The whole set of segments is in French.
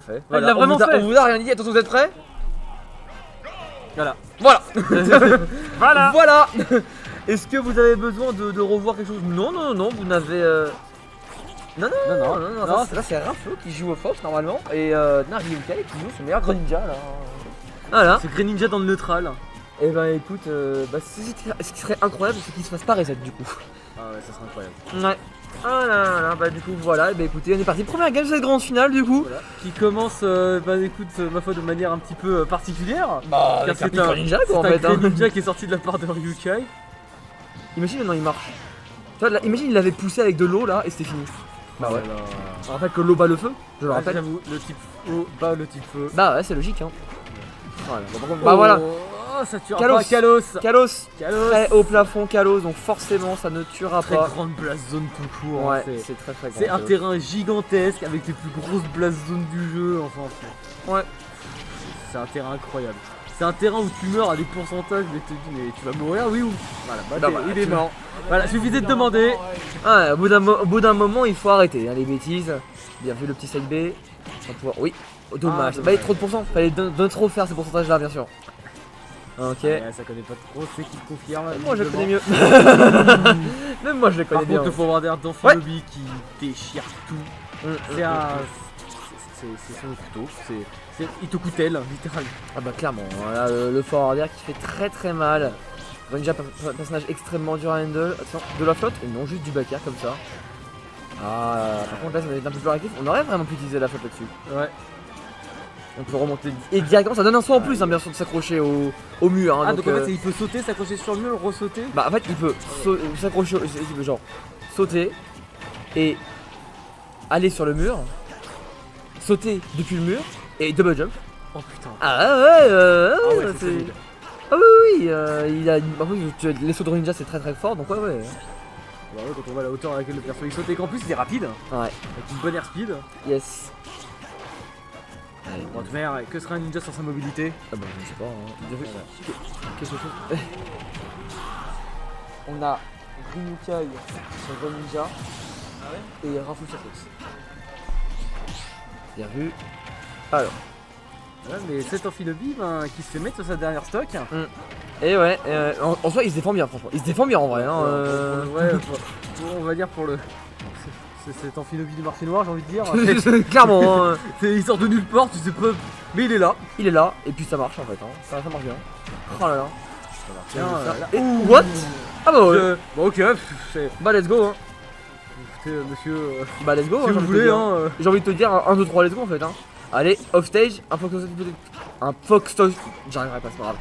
fait. Ah, il l'a vraiment fait. On vous a rien dit, attention, vous êtes prêts? Voilà. Voilà. Voilà. Voilà. Est-ce que vous avez besoin de revoir quelque chose? Non, non, non, vous n'avez... Non, là c'est Raflo qui joue au Fox normalement, et Ryukai qui joue son meilleur Greninja là. Voilà. C'est Greninja dans le neutral. Et ben écoute, ce qui serait incroyable c'est qu'il se fasse pas reset du coup. Ah ouais, ça serait incroyable. Ouais. Ah là, bah du coup voilà, et bah écoutez, on est parti. Première game de cette grande finale du coup. Voilà. Qui commence, écoute, ma foi, de manière un petit peu particulière. Bah, car c'est un Greninja quoi en c'est fait. un Greninja qui est sorti de la part de Ryukai. Imagine maintenant il marche. Tu vois, là, imagine il l'avait poussé avec de l'eau là et c'était fini. Bah ouais. Je rappelle que l'eau bat le feu, je le rappelle. J'avoue, le type eau bat le type feu. Bah ouais, c'est logique hein. Voilà. Bah voilà. Oh, ça tuera Kalos. pas Kalos. Kalos. Kalos. Très haut plafond Kalos, donc forcément ça ne tuera Très pas. grande blast zone tout court. Ouais, Hein, c'est très très grand. c'est un terrain gigantesque avec les plus grosses blast zones du jeu. Enfin, Ouais. c'est un terrain incroyable. C'est un terrain où tu meurs à des pourcentages, mais tu te dis, mais tu vas mourir, oui ou? Voilà, bah, Bah, il est mort. Voilà, suffisait de demander. Ah, au bout d'un moment, il faut arrêter hein, les bêtises. Bien vu le petit side B. On va pouvoir... Oui, dommage. Ah, Bah, il y a trop de pourcents. Fallait de trop faire ces pourcentages là, bien sûr. Ok. Ouais, ça connaît pas trop, c'est qui confirme. Moi je connais mieux. Même moi je les connais Par bien. contre, le forwarder d'Amphilobi qui déchire tout. C'est son couteau. Il te coûtelle, littéralement. Ah bah clairement, voilà, le forwarder qui fait très très mal. Déjà personnage extrêmement dur à handle. Attention, de la flotte et non juste du backer comme ça. Ah, par contre là ça va être un peu plus réactif. On aurait vraiment pu utiliser la flotte là-dessus. Ouais. On peut remonter et directement, ça donne un saut en plus hein, bien sûr de s'accrocher au mur. Hein, Ah donc en fait il peut sauter, s'accrocher sur le mur, ressauter. Bah en fait il peut s'accrocher, il peut genre sauter et aller sur le mur, sauter depuis le mur et double jump. Oh putain. Ah ouais, ouais, c'est c'est... solide. Ah oui, il a... Bah, oui, les sauts de ninja c'est très très fort donc ouais. Bah ouais, quand on voit la hauteur à laquelle le perso il saute et qu'en plus il est rapide, Ouais. avec une bonne airspeed. Yes. Bon, de merde, que serait un ninja sans sa mobilité? Ah bah je sais pas, hein. Qu'est-ce que je fais? On a Ryukai sur Greninja et Rafu sur Fox. Bien vu. Alors. Ouais, mais cet Amphilobi qui se fait mettre sur sa dernière stock. Et ouais, en soi il se défend bien franchement. Il se défend bien en vrai hein. Ouais, on va dire pour le... C'est cet Amphilobi du marché noir, j'ai envie de dire. Clairement hein. Il sort de nulle part, tu sais pas, mais il est là. Il est là, et puis ça marche en fait, hein. Ça marche bien. Oh là là. Tiens, Et what? Ah bah ouais. Bon ok, Bah let's go hein. écoutez monsieur, Bah let's go si hein, vous voulez hein. J'ai envie de te dire 1, 2, 3 let's go en fait hein. Allez, off stage, un Fox Toast. J'arriverai pas, c'est pas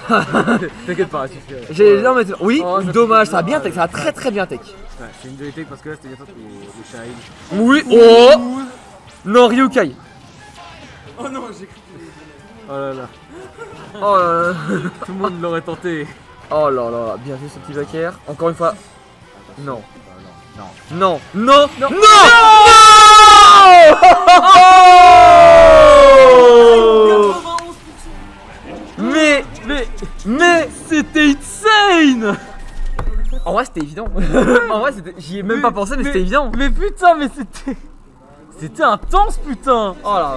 grave. T'inquiète pas, tu fais. Non mais oui, Oh, dommage, ça a bien tech, ça a très très bien tech. Ouais, c'est une vérité parce que là c'était bien ça les Shine. Oui, oh non, Ryukai. Oh non, j'ai cru. Oh là là, Oh là là. tout le monde l'aurait tenté. Oh là là, bien vu ce petit backer. Encore une fois. Non. Non. Non. Non. Non. Mais c'était insane. en vrai c'était évident. En vrai j'y ai même pas pensé mais c'était évident. Mais putain, mais c'était intense putain. Oh là là.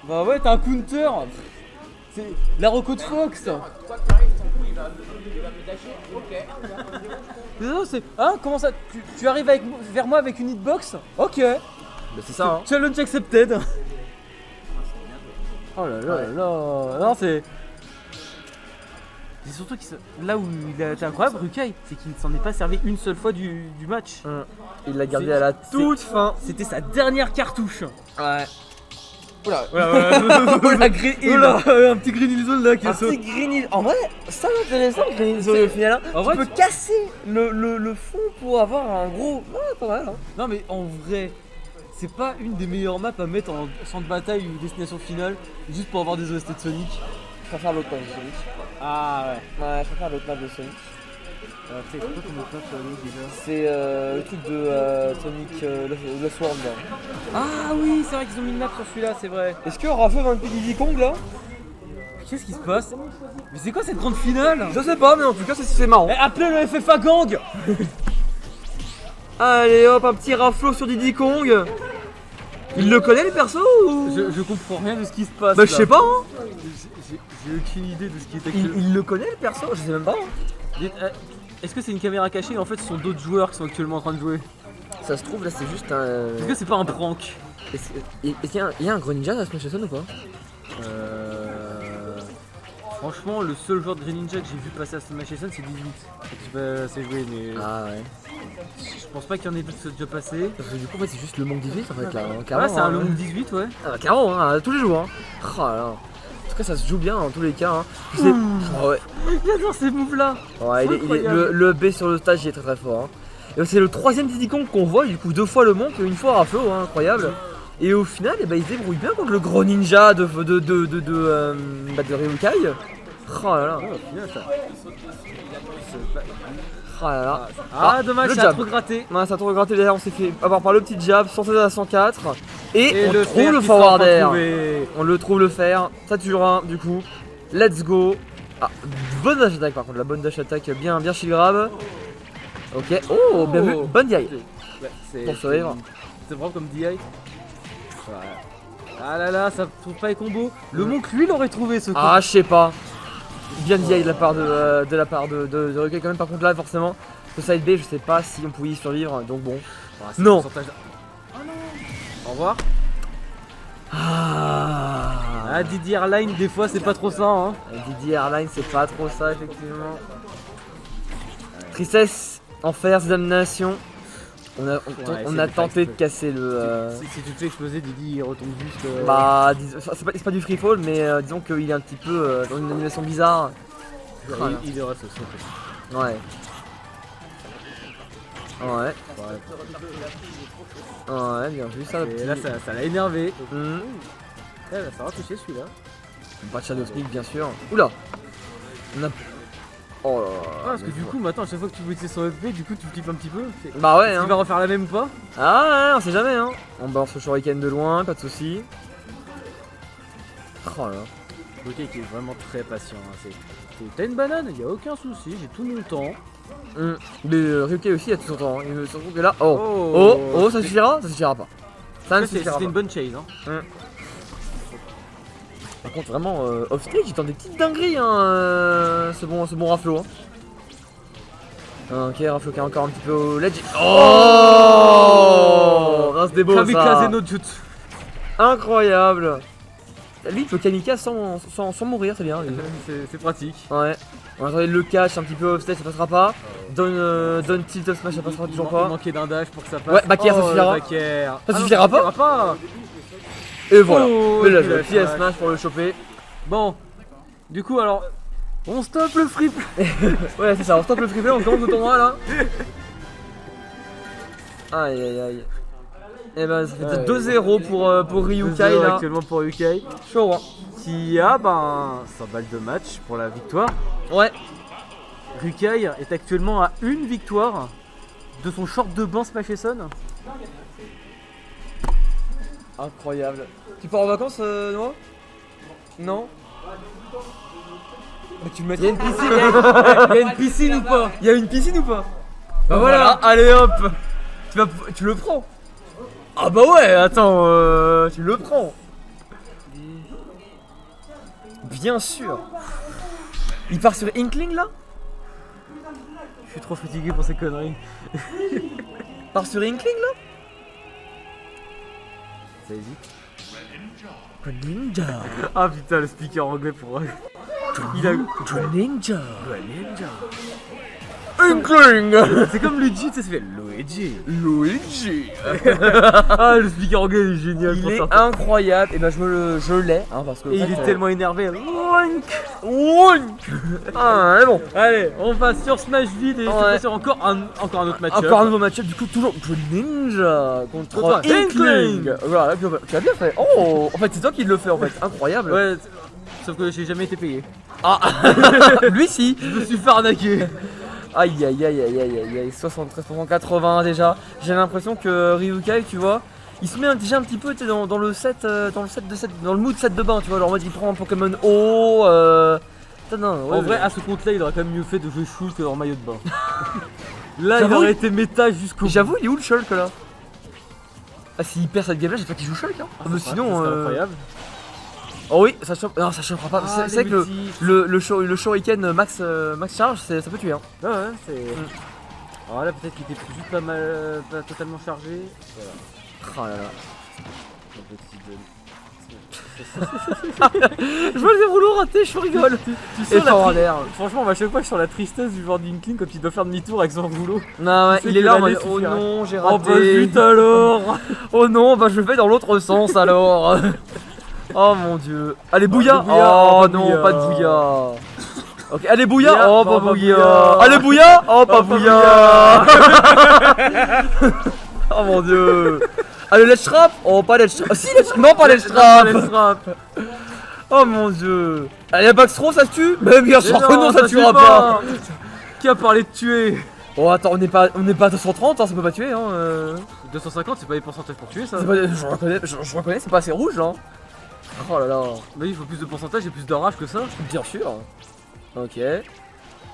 Bah ouais, t'as un counter. C'est la reco de Fox. Non, c'est... Hein, comment ça? Tu arrives vers moi avec une hitbox? Ok. Bah c'est ça hein. Challenge accepted. Oh là là là. Non, c'est surtout que là où il a été incroyable, Ryukai, c'est qu'il ne s'en est pas servi une seule fois du match. Il l'a gardé à la toute fin. C'était sa dernière cartouche. Ouais. Oula. La green hill. Un petit green hill zone là qui Un est sauté. petit green hill. En vrai, ça m'intéresse le green hill zone au final. En Tu vrai, peux casser le fond pour avoir un gros. Ouais, pas mal hein. Non mais en vrai, c'est pas une des meilleures maps à mettre en centre de bataille ou destination finale juste pour avoir des OST de Sonic. Je préfère l'autre map de Sonic. Ah ouais. Ouais, je préfère l'autre map de Sonic. C'est quoi comme autre map Sonic déjà? C'est le truc de Sonic le Sword là. Ah oui, c'est vrai qu'ils ont mis une map sur celui-là, c'est vrai. Est-ce que Rafa va un petit Diddy Kong là? Qu'est-ce qui se passe? Mais c'est quoi cette grande finale? Je sais pas, mais en tout cas c'est marrant. Eh, appelez le FFA Gang. Allez hop, un petit raflo sur Diddy Kong. Il le connaît le perso ou... Je comprends rien de ce qui se passe. Bah je sais pas hein. J'ai aucune idée de ce qui est actuellement. Il le connaît le perso, je sais même pas hein. Est-ce que c'est une caméra cachée ou en fait ce sont d'autres joueurs qui sont actuellement en train de jouer? Ça se trouve là c'est juste un... Est-ce que c'est pas un prank? Est-ce qu'il y a un Greninja dans Smash Bros ou pas? Franchement, le seul joueur de Greninja que j'ai vu passer à Smash Bros c'est 18. J'ai pas assez joué, mais Ah ouais. je pense pas qu'il y en ait d'autres qui sont déjà passés. Parce que du coup en fait c'est juste le manque 18 en fait là. Ah, c'est un long 18, ouais. Ah bah carrément hein, tous les jours hein. Oh là là. En tout cas ça se joue bien dans tous les cas hein. Puis c'est... Oh, ouais. J'adore ces moves là. Ouais le B sur le stage il est très fort hein. Et c'est le troisième Diddy Kong qu'on voit, du coup 2 fois le monk et une fois Raflo, hein, incroyable. Et au final, eh ben, il se débrouille bien contre le gros ninja de Ryukai. Oh là là. Oh là là. Ah, dommage, le ça a jab. trop gratté. Ouais, ça a trop regretté derrière, on s'est fait avoir par le petit jab, 116 à 104. Et on le trouve fer le qui sera forward enfin air. trouvé. On le trouve le fer, ça tue un du coup. Let's go. Ah, bonne dash attack par contre, la bonne dash attack bien shield grab. Ok, oh, bien vu, bonne DI. Ouais, Pour survivre. C'est propre comme DI. Voilà. Ah là là, ça trouve pas les combos. Le monk lui l'aurait trouvé ce Ah, je sais pas. Bien DI de la part de Ryukai quand même. Par contre là, forcément, ce side B, je sais pas si on pouvait y survivre. Donc bon. Non. Oh non. Au revoir. Ah, Didi Airline, des fois c'est pas trop ça. Hein. Didi Airline, c'est pas trop ça effectivement. Tristesse, enfer, damnation. On a tenté de casser le. Si tu te fais exploser, Didi il retombe juste. Bah, c'est pas du free fall, mais disons qu'il est un petit peu dans une animation bizarre. Il devrait se sauter. Ouais. Ouais. Ouais, bien vu ça. Et là ça l'a énervé. Mmh. Là, ça va toucher celui-là. Pas de Shadow Sneak bien sûr. Oula. On a... Oh là là. Ah, parce que du coup maintenant à chaque fois que tu veux utiliser son FP, du coup tu flippes un petit peu. Bah ouais Tu hein. vas refaire la même ou pas? Ah ouais, on sait jamais hein. On balance le shuriken de loin, pas de soucis. Oh là là. Ok, qui est vraiment très patient. Hein. T'as une banane, y a aucun souci, j'ai tout mon temps. Mais Ryukai aussi a tout son temps. Hein. Il me semble que là. Oh, ça suffira? Ça suffira pas. Ça ne suffira C'était pas. une bonne chase. Hein. Par contre, vraiment, off stage, il tente des petites dingueries, hein, ce bon Raflo. Hein. Ok, Raflo qui est encore un petit peu au ledge. Oh, non, c'était beau Kamikaze ça. no jutsu. Incroyable. Lui, il peut kamikaze sans mourir, c'est bien. C'est pratique. Ouais. On attendait le catch un petit peu off stage, ça passera pas. Donne tilt of smash, ça passera toujours Il pas. manquait d'un dash pour que ça passe. Ouais, back air, ça suffira. Ça suffira pas. Et voilà. Mais là, le pied smash pour le choper. Bon, du coup, alors, on stoppe le free play. Ouais, c'est ça, on stoppe le free play, on commence le tournoi là. Aïe aïe aïe. Et ben, ça fait 2-0 pour Ryukai là. Actuellement pour Ryukai. Chaud, hein. Qui a 100 balles de match pour la victoire. Ouais. Ryukai est actuellement à une victoire de son short de bain Smash Son. Incroyable. Tu pars en vacances, Noah? Non? Mais tu me mettrais... Il y a une piscine ou pas? Il y a une piscine ou pas? Bah voilà, allez hop. Tu le prends. Ah bah ouais, attends, tu le prends. Bien sûr. Il part sur Inkling là? Je suis trop fatigué pour ces conneries. Il part sur Inkling là? Ça hésite. Greninja. Ah putain, le speaker anglais pour... Il a... Greninja. Greninja. Inkling. C'est comme Luigi, tu sais, ça fait Luigi. Luigi. Ah, le speaker anglais il est génial. Il pour est ça. incroyable. Et ben je l'ai hein, parce que Et il est tellement énervé. Wonk. Ah mais bon. Allez, on passe sur Smashville et Ouais. c'est pas sur encore un autre match. Encore un nouveau match-up, du coup toujours Greninja contre Contre Inkling. Inkling. Voilà, tu as bien fait. Oh, en fait c'est toi qui le fais en fait, incroyable. Ouais, sauf que j'ai jamais été payé. Ah, lui si. Je me suis fait arnaquer. Aïe aïe aïe aïe aïe aïe aïe, 73% 80 déjà. J'ai l'impression que Ryukai, tu vois, il se met déjà un petit peu dans le set, dans le mood set de bain, tu vois, genre en mode il prend un Pokémon O. En vrai, à ce compte-là, il aurait quand même mieux fait de jouer Shulk que leur maillot de bain. Là, il J'avoue, aurait été méta jusqu'au bout. J'avoue, il est où le Shulk là? Ah, s'il perd cette game là, j'espère qu'il joue Shulk hein. Mais C'est sinon. incroyable. Oh oui, ça chope. Non, ça chopera pas. Ah, C'est vrai les que multis. le Shuriken max charge, ça peut tuer hein. Ouais, c'est. Alors là, peut-être qu'il était juste pas mal. Pas totalement chargé. Voilà. Oh là là. Un petit John. Je vois le déroulement raté, je rigole. Tu Et sens la forward air. Franchement, à chaque fois, je sens la tristesse du joueur d'Inkling quand il doit faire demi-tour avec son rouleau. Non, ouais, Tu sais il est que là en l'année mode oh suffira. non, j'ai Oh bah raté. zut alors. Oh non, bah je vais dans l'autre sens alors. Oh mon dieu. Allez, Bouya. le Bouya, Oh oh, non, Bouya. pas de Bouya. Ok, allez, Bouya. Bouya, Oh, pas pas Bouya. Bouya. Allez, Bouya. Oh, pas pas Bouya. Oh mon dieu. Allez, Let's Trap. Oh, pas Let's Trap. Si, non, pas Let's Trap. Oh mon dieu. Allez, Backstro, ça se tue. Mais bien sûr que non, ça tuera pas. Qui a parlé de tuer? Oh, attends, on n'est pas à 230, hein, ça peut pas tuer. Hein. 250, c'est pas les pourcentages pour tuer ça. C'est pas- je reconnais, c'est pas assez rouge là. Oh là là. Mais il faut plus de pourcentage et plus de rage que ça. Bien sûr. Ok.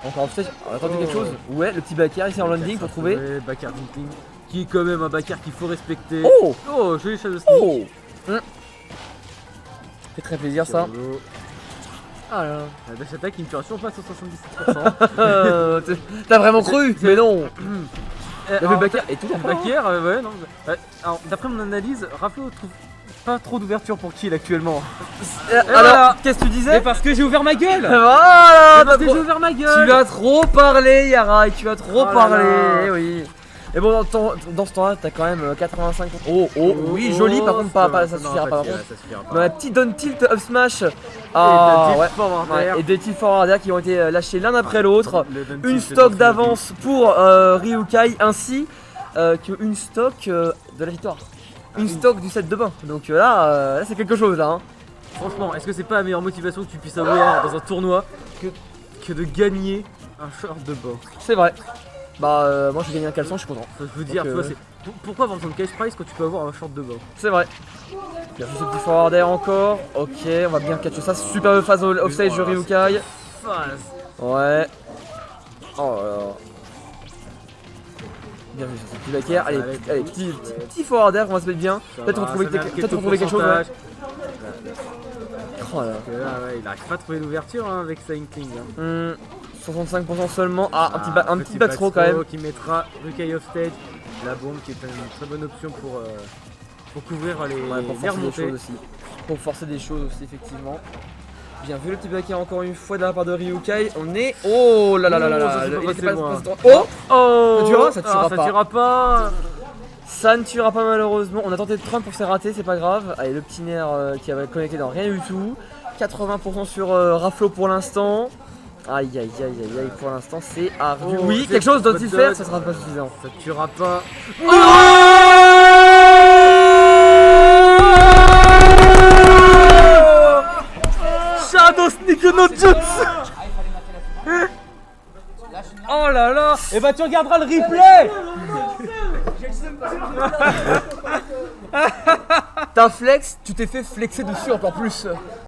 Encore peut-être. On attendait quelque chose. Ouais, le petit backer ici en landing pour trouver. Ouais, Bakar Dinkling. Qui est quand même un Bakar qu'il faut respecter. Oh. Oh, joli Shadow Sneak. Oh. Fait très plaisir ça. Rigolo. Ah là. La dash attack, il me tue sûrement pas sur 77%. T'as vraiment cru? Mais non. Le Alors, backer est toujours pas. Bakar, ouais, non. Alors, d'après mon analyse, Raflo trouve pas trop d'ouverture pour kill actuellement. Alors, voilà. qu'est-ce que tu Mais disais? parce que j'ai ouvert ma gueule. Voilà. Parce t'as que trop- j'ai ouvert ma gueule. Tu as trop parlé, Yara, tu as trop Oh là parlé, là. eh oui. Et bon, dans ce temps-là, t'as quand même 85. Oh, oui, joli, par contre, ça suffira pas. Par contre. Dans la petite down tilt up smash. Ah, ouais. Ouais, et des tilts forward air qui ont été lâchés l'un après l'autre. Une stock d'avance pour Ryukai ainsi qu'une stock de la victoire. Une stock du set de bain. Donc là c'est quelque chose là. Hein. Franchement, est-ce que c'est pas la meilleure motivation que tu puisses avoir dans un tournoi que de gagner un short de bain? C'est vrai. Bah, moi je vais gagner un caleçon, je suis content. Ça, je veux dire, Donc, tu vois, pourquoi vendre son cash price quand tu peux avoir un short de bain? C'est vrai. Bien sûr, ce petit forward air encore. Ok, on va bien catcher ça. Super phase offstage de Ryukai. Ouais. Oh là là. Bien vu sur ce petit backer. Allez, allez, petit forward air, on va se mettre bien. Peut-être retrouver quelque chose. Ouais. Oh là là. Ouais, il arrive pas à trouver l'ouverture hein, avec sa Inkling. Hein. 65% seulement. Ah, un petit backthrow quand backthrow même. qui mettra Ryukai off stage. La bombe qui est une très bonne option pour couvrir les Ouais, pour forcer des remontées. choses aussi. Pour forcer des choses aussi, effectivement. Bien vu le petit backer encore une fois de la part de Ryukai. On est. Oh là là là là là. ça s'est pas Il était passé, pas- moi. Oh. Oh, Ça tuera? Ça tuera pas. Ça tuera pas. Ça ne tuera pas malheureusement. On a tenté de Trump pour c'est raté, c'est pas grave. Allez, le petit nerf qui avait connecté dans rien du tout. 80% sur Raflo pour l'instant. Aïe aïe aïe aïe aïe, pour l'instant c'est ardu. Oh, Oui, c'est quelque chose pas doit-il de faire, dodge. ça sera pas suffisant. Ça tuera pas. Shadow Sneak no Jutsu. Oh là là. Et bah tu regarderas le replay. Ta flex, tu t'es fait flexer dessus encore plus.